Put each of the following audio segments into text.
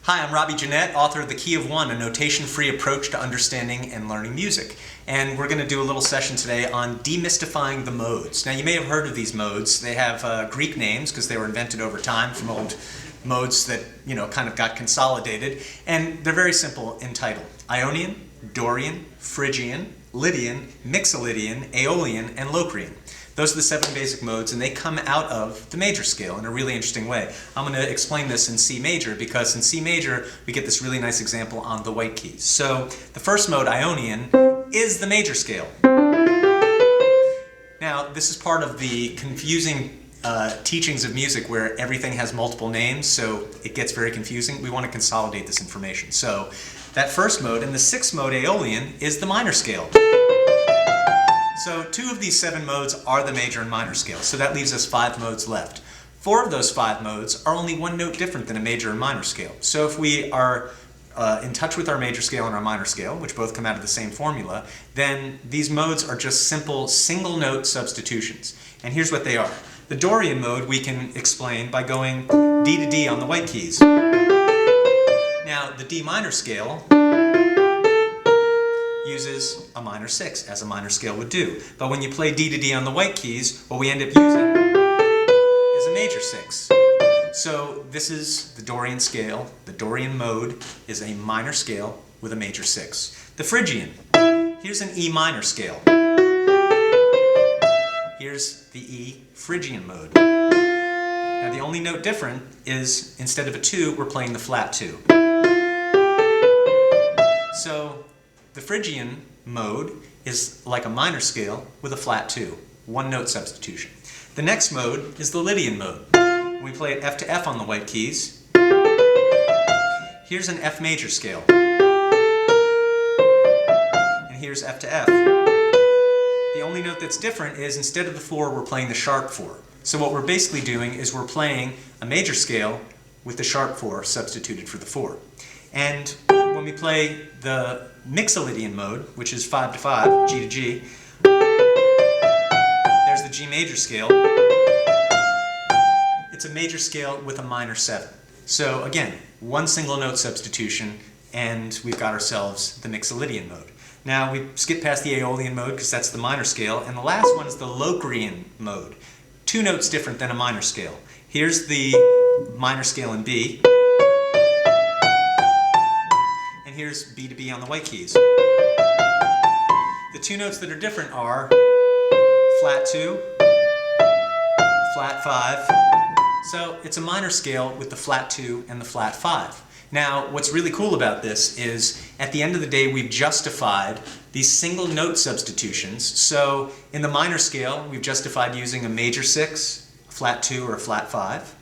Hi, I'm Robbie Gennet, author of The Key of One, a notation-free approach to understanding and learning music. And we're going to do a little session today on demystifying the modes. Now, you may have heard of these modes. They have Greek names because they were invented over time from old modes that, kind of got consolidated. And they're very simple in title. Ionian, Dorian, Phrygian, Lydian, Mixolydian, Aeolian, and Locrian. Those are the 7 basic modes, and they come out of the major scale in a really interesting way. I'm going to explain this in C major because in C major we get this really nice example on the white keys. So the first mode, Ionian, is the major scale. Now this is part of the confusing teachings of music where everything has multiple names, so it gets very confusing. We want to consolidate this information. So that first mode, and the 6th mode, Aeolian, is the minor scale. So 2 of these 7 modes are the major and minor scale, so that leaves us 5 modes left. 4 of those 5 modes are only 1 note different than a major and minor scale. So if we are in touch with our major scale and our minor scale, which both come out of the same formula, then these modes are just simple single note substitutions. And here's what they are. The Dorian mode we can explain by going D to D on the white keys. Now the D minor scale uses a minor 6, as a minor scale would do. But when you play D to D on the white keys, what we end up using is a major 6. So this is the Dorian scale. The Dorian mode is a minor scale with a major 6. The Phrygian. Here's an E minor scale. Here's the E Phrygian mode. Now the only note different is instead of a 2, we're playing the flat 2. So the Phrygian mode is like a minor scale with a flat 2, 1 note substitution. The next mode is the Lydian mode. We play it F to F on the white keys. Here's an F major scale. And here's F to F. The only note that's different is instead of the 4, we're playing the sharp 4. So what we're basically doing is we're playing a major scale with the sharp 4 substituted for the 4. And when we play the Mixolydian mode, which is 5 to 5, G to G, there's the G major scale. It's a major scale with a minor 7. So again, 1 single note substitution, and we've got ourselves the Mixolydian mode. Now we skip past the Aeolian mode because that's the minor scale, and the last one is the Locrian mode. 2 notes different than a minor scale. Here's the minor scale in B. Here's B to B on the white keys. The 2 notes that are different are flat 2, flat 5. So it's a minor scale with the flat 2 and the flat 5. Now what's really cool about this is at the end of the day we've justified these single note substitutions. So in the minor scale we've justified using a major 6, a flat 2, or a flat 5.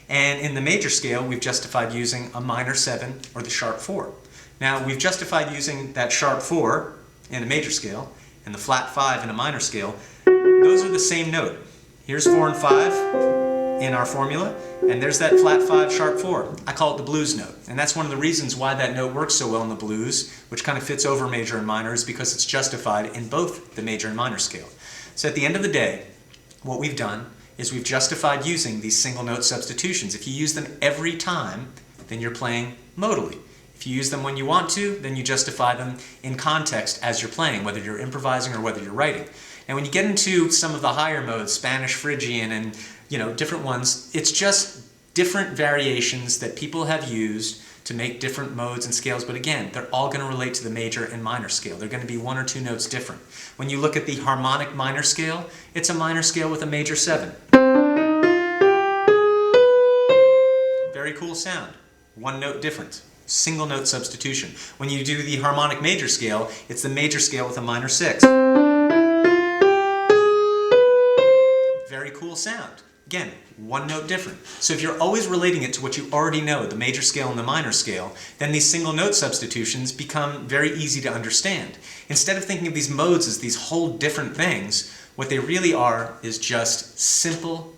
And in the major scale we've justified using a minor 7 or the sharp 4. Now, we've justified using that sharp 4 in a major scale and the flat 5 in a minor scale. Those are the same note. Here's 4 and 5 in our formula, and there's that flat 5 sharp 4. I call it the blues note, and that's one of the reasons why that note works so well in the blues, which kind of fits over major and minor, is because it's justified in both the major and minor scale. So at the end of the day, what we've done is we've justified using these single note substitutions. If you use them every time, then you're playing modally. If you use them when you want to, then you justify them in context as you're playing, whether you're improvising or whether you're writing. And when you get into some of the higher modes, Spanish, Phrygian, and different ones, it's just different variations that people have used to make different modes and scales. But again, they're all going to relate to the major and minor scale. They're going to be 1 or 2 notes different. When you look at the Harmonic Minor scale, it's a minor scale with a major 7. Very cool sound. 1 note difference. Single note substitution. When you do the Harmonic Major scale, it's the major scale with a minor 6. Very cool sound. Again, 1 note different. So if you're always relating it to what you already know, the major scale and the minor scale, then these single note substitutions become very easy to understand. Instead of thinking of these modes as these whole different things, what they really are is just simple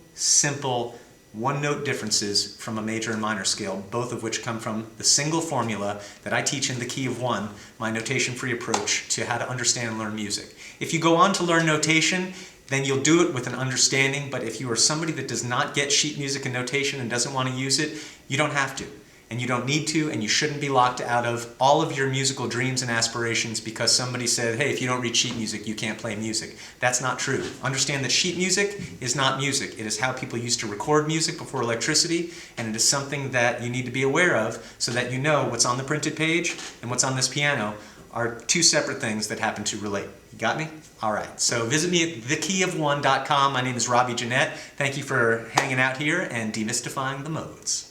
1 note differences from a major and minor scale, both of which come from the single formula that I teach in The Key of One, my notation-free approach to how to understand and learn music. If you go on to learn notation, then you'll do it with an understanding, but if you are somebody that does not get sheet music and notation and doesn't want to use it, you don't have to. and you don't need to, and you shouldn't be locked out of all of your musical dreams and aspirations because somebody said, hey, if you don't read sheet music, you can't play music. That's not true. Understand that sheet music is not music. It is how people used to record music before electricity, and it is something that you need to be aware of so that you know what's on the printed page and what's on this piano are two separate things that happen to relate. You got me? All right. So visit me at thekeyofone.com. My name is Robbie Gennet. Thank you for hanging out here and demystifying the modes.